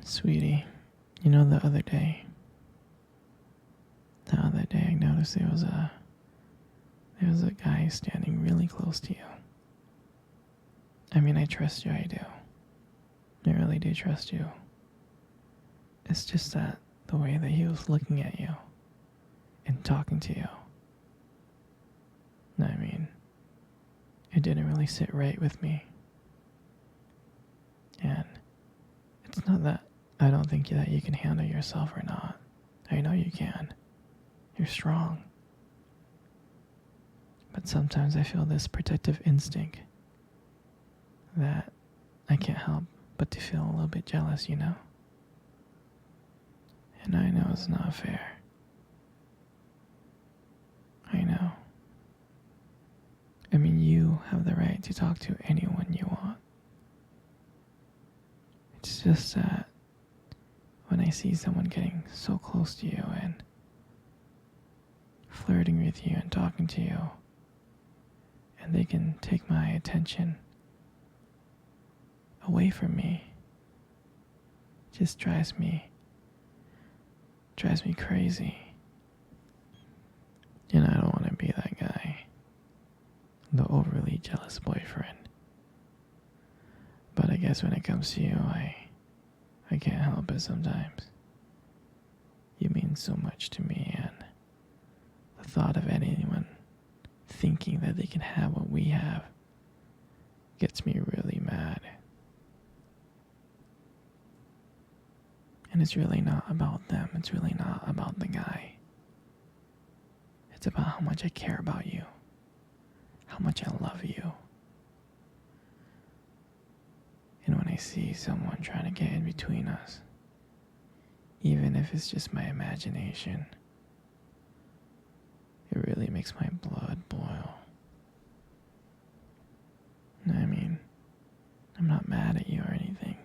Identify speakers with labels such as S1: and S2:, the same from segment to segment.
S1: Sweetie, you know the other day I noticed there was a guy standing really close to you. I mean, I trust you, I do. I really do trust you. It's just that the way that he was looking at you and talking to you, I mean, it didn't really sit right with me. And it's not that I don't think that you can handle yourself or not. I know you can. You're strong. But sometimes I feel this protective instinct that I can't help but to feel a little bit jealous, you know? And I know it's not fair. I know. I mean, you have the right to talk to anyone you want. It's just that when I see someone getting so close to you and flirting with you and talking to you, and they can take my attention away from me, it just drives me crazy. And I don't want to be that guy, the overly jealous boyfriend. But I guess when it comes to you, I can't help it sometimes. You mean so much to me, and the thought of anyone thinking that they can have what we have gets me really mad. And it's really not about them. It's really not about the guy. It's about how much I care about you, how much I love you. And when I see someone trying to get in between us, even if it's just my imagination, it really makes my blood boil. I mean, I'm not mad at you or anything.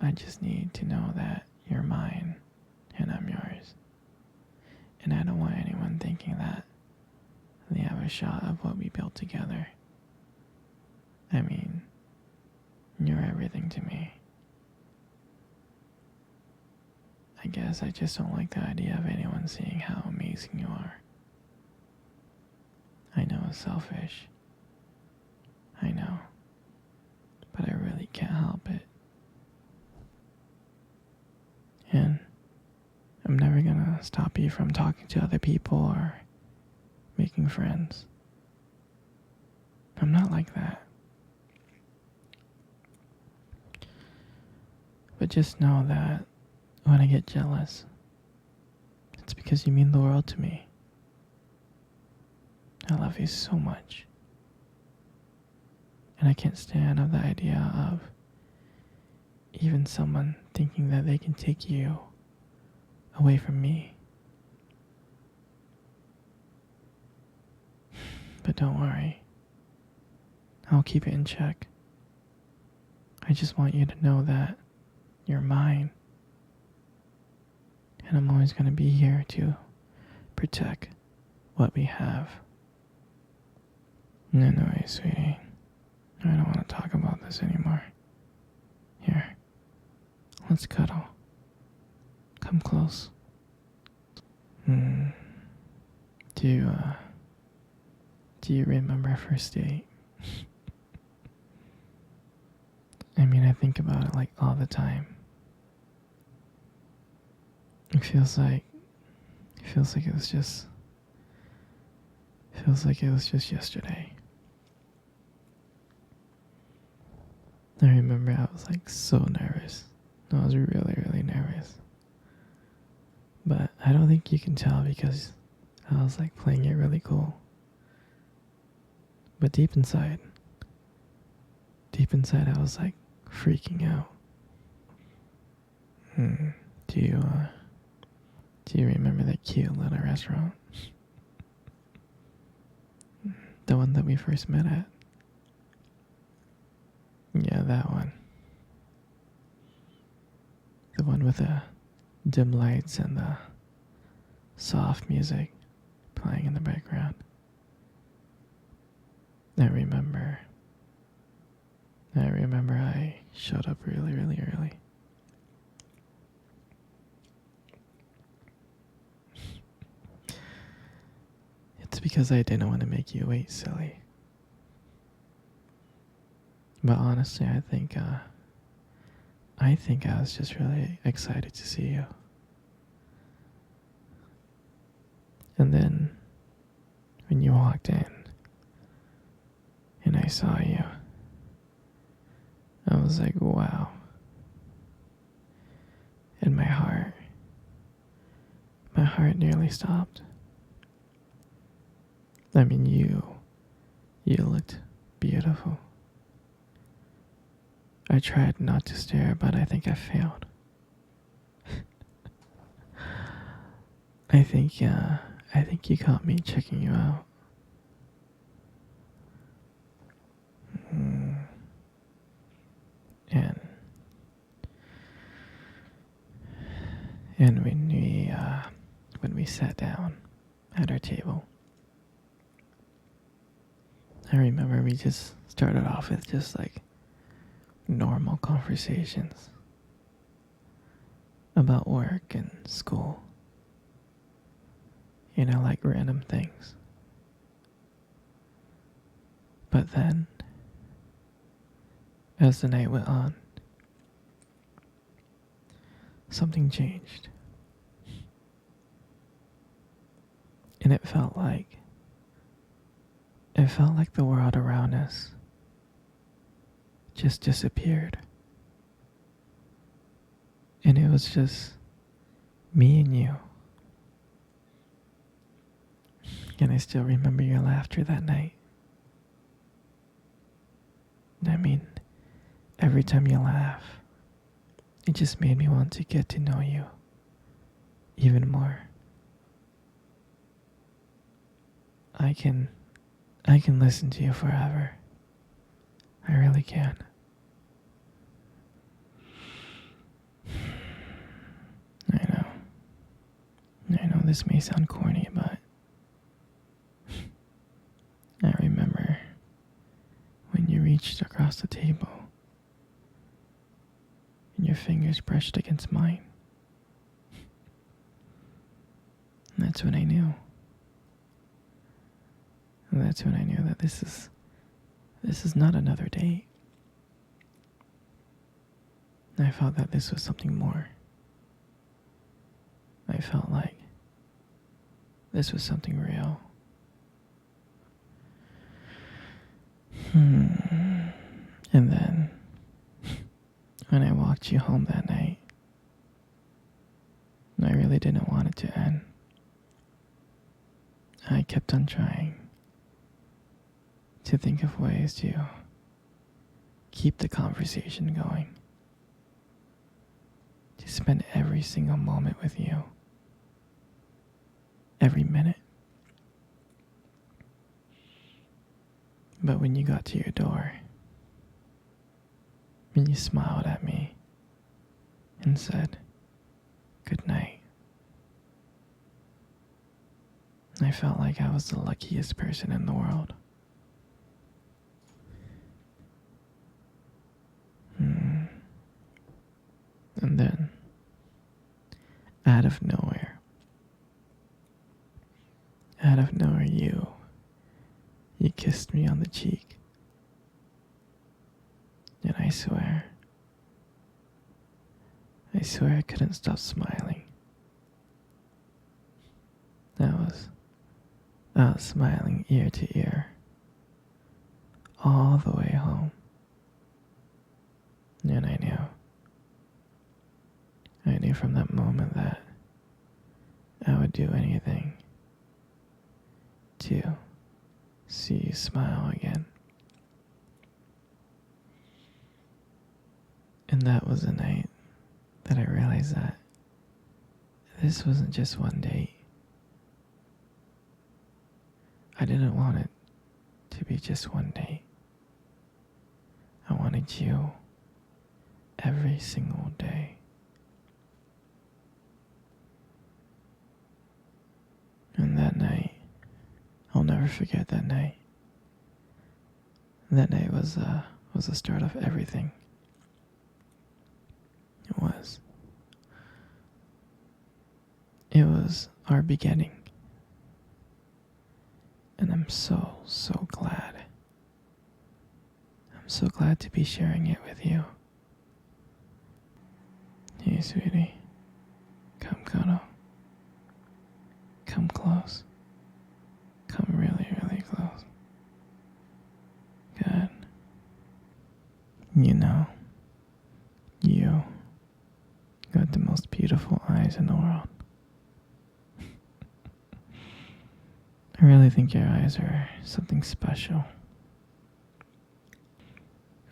S1: I just need to know that you're mine and I'm yours. And I don't want anyone thinking that they have a shot of what we built together. I mean, you're everything to me. I guess I just don't like the idea of anyone seeing how amazing you are. I know it's selfish. I know. But I really can't help it. And I'm never gonna stop you from talking to other people or making friends. I'm not like that. But just know that when I get jealous, it's because you mean the world to me. I love you so much. And I can't stand the idea of even someone thinking that they can take you away from me. But don't worry. I'll keep it in check. I just want you to know that you're mine. And I'm always going to be here to protect what we have. Anyway, sweetie, I don't want to talk about this anymore. Here, let's cuddle. Come close. Do you remember our first date? I mean, I think about it like all the time. It feels like it was just yesterday. I remember I was like so nervous. I was really, really nervous. But I don't think you can tell because I was like playing it really cool. But deep inside I was like freaking out. Do you remember that cute little restaurant? The one that we first met at? Yeah, that one. The one with the dim lights and the soft music playing in the background. I remember I showed up really, really early. It's because I didn't want to make you wait, silly. But honestly, I think I was just really excited to see you. And then when you walked in and I saw you, I was like, wow. And my heart nearly stopped. I mean, you looked beautiful. I tried not to stare, but I think I failed. I think you caught me checking you out. Mm. And when we sat down at our table, I remember we just started off with just like normal conversations about work and school. You know, like random things. But then, as the night went on, something changed. And it felt like the world around us just disappeared. And it was just me and you. And I still remember your laughter that night. I mean, every time you laugh, it just made me want to get to know you even more. I can listen to you forever. I really can. I know this may sound corny, but I remember when you reached across the table and your fingers brushed against mine. And that's when I knew. And that's when I knew that this is not another date. I felt that this was something more. I felt like this was something real. And then, when I walked you home that night, I really didn't want it to end. I kept on trying to think of ways to keep the conversation going, to spend every single moment with you, every minute. But when you got to your door, when you smiled at me and said, "Good night," I felt like I was the luckiest person in the world. And then, out of nowhere, you kissed me on the cheek. And I swear I couldn't stop smiling. I was smiling ear to ear, all the way home. And I knew from that moment that I would do anything to see you smile again. And that was the night that I realized that this wasn't just one date. I didn't want it to be just one date. I wanted you every single day. And that night, I'll never forget that night. That night was the start of everything. was. It was our beginning. And I'm so, so glad. I'm so glad to be sharing it with you. Hey, sweetie. Come cuddle. Come close. Come really, really close. Good. You know, you got the most beautiful eyes in the world. I really think your eyes are something special.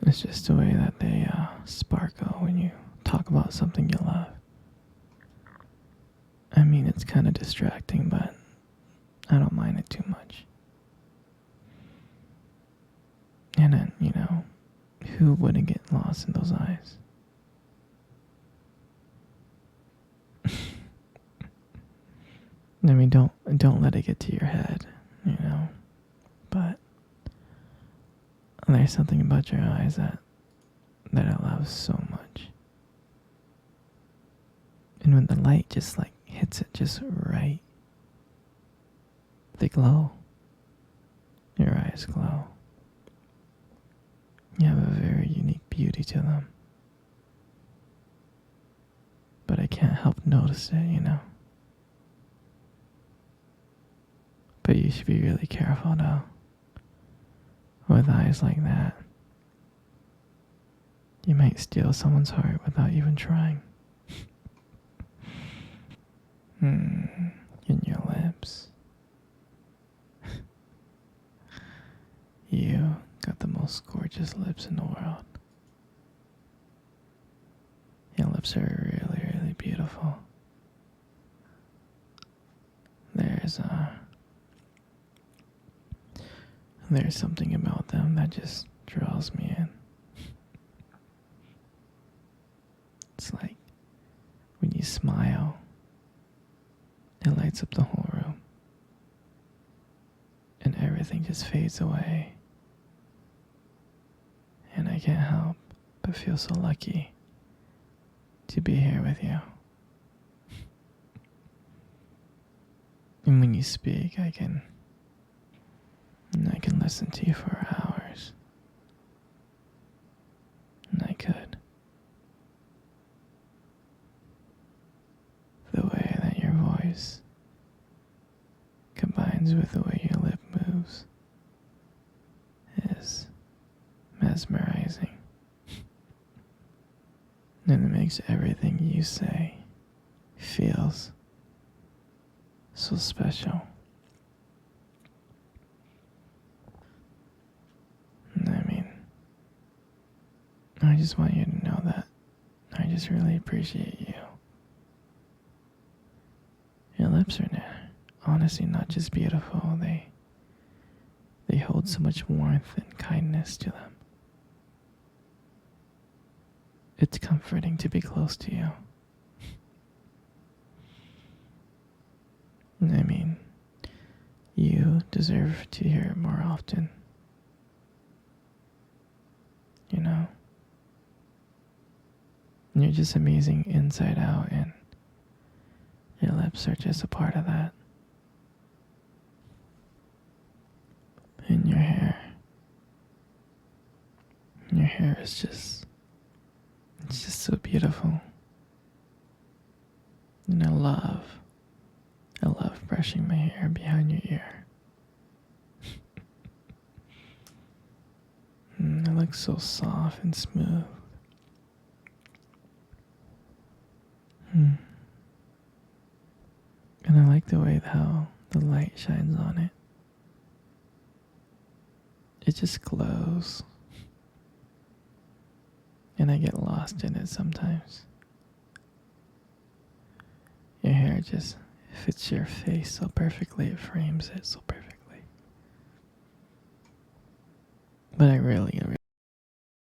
S1: It's just the way that they sparkle when you talk about something you love. I mean, it's kind of distracting, but I don't mind it too much. And then, who wouldn't get lost in those eyes? I mean, don't let it get to your head, But there's something about your eyes that I love so much. And when the light just hits it just right, they glow. Your eyes glow. You have a very unique beauty to them. But I can't help notice it. But you should be really careful though. With eyes like that, you might steal someone's heart without even trying. In your lips. You got the most gorgeous lips in the world. Your lips are really, really beautiful. There's something about them that just draws me in. It's like when you smile, it lights up the whole room. And everything just fades away. And I can't help but feel so lucky to be here with you. And when you speak, I can listen to you for hours. And I could. The way that your voice combines with the way your lip moves is mesmerizing. And it makes everything you say feels so special. I just want you to know that I just really appreciate you. Your lips are honestly not just beautiful, they hold so much warmth and kindness to them. It's comforting to be close to you. You deserve to hear it more often. You're just amazing inside out, and your lips are just a part of that. And your hair is it's just so beautiful. And I love brushing my hair behind your ear. It looks so soft and smooth. And I like the way how the light shines on it. It just glows. And I get lost in it sometimes. Your hair just fits your face so perfectly, it frames it so perfectly. But I really